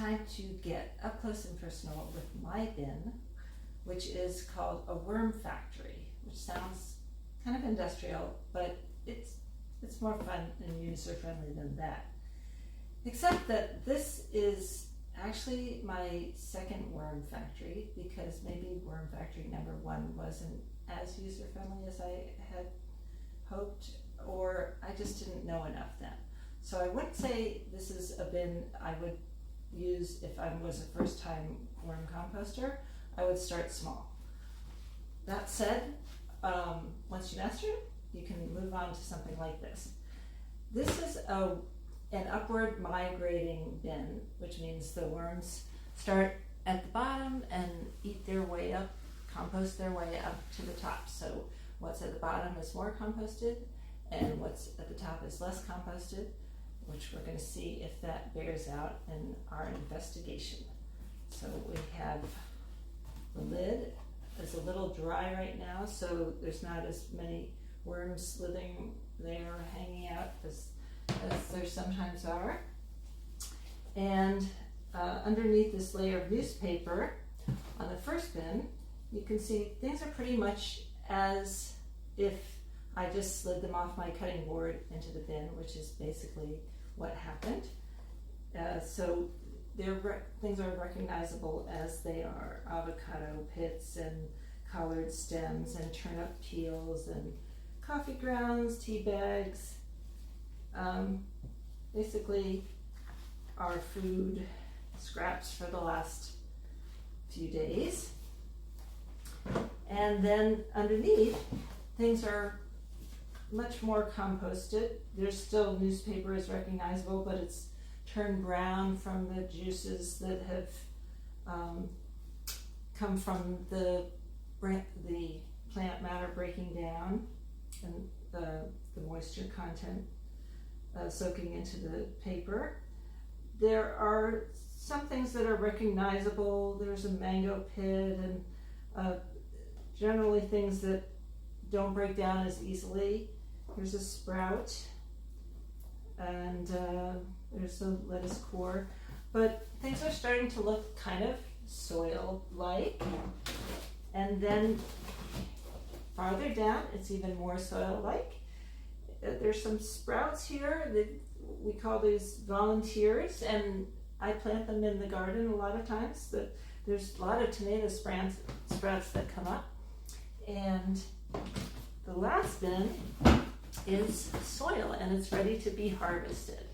time to get up close and personal with my bin, which is called a worm factory, which sounds kind of industrial, but it's more fun and user friendly than that. Except that this is actually my second worm factory, because maybe worm factory number one wasn't as user friendly as I had hoped, or I just didn't know enough then. So I wouldn't say this is a bin I would use if I was a first time worm composter. I would start small. That said, once you master it, you can move on to something like this. This is an upward migrating bin, which means the worms start at the bottom and eat their way up, compost their way up to the top. So what's at the bottom is more composted, and what's at the top is less composted, which we're going to see if that bears out in our investigation. So we have the lid is a little dry right now, so there's not as many worms slithering there or hanging out as there sometimes are. And underneath this layer of newspaper on the first bin, you can see things are pretty much as if I just slid them off my cutting board into the bin, which is basically what happened. So things are recognizable as they are: avocado pits and collared stems and turnip peels and coffee grounds, tea bags. Basically our food scraps for the last few days. And then underneath, things are much more composted. There's still newspaper is recognizable, but it's turned brown from the juices that have come from the plant matter breaking down and the moisture content soaking into the paper. There are some things that are recognizable. There's a mango pit and generally things that don't break down as easily. Here's a sprout, and there's a lettuce core, but things are starting to look kind of soil-like. And then farther down, it's even more soil-like. There's some sprouts here that we call these volunteers, and I plant them in the garden a lot of times. There's a lot of tomato sprouts that come up. And the last bin is soil, and it's ready to be harvested.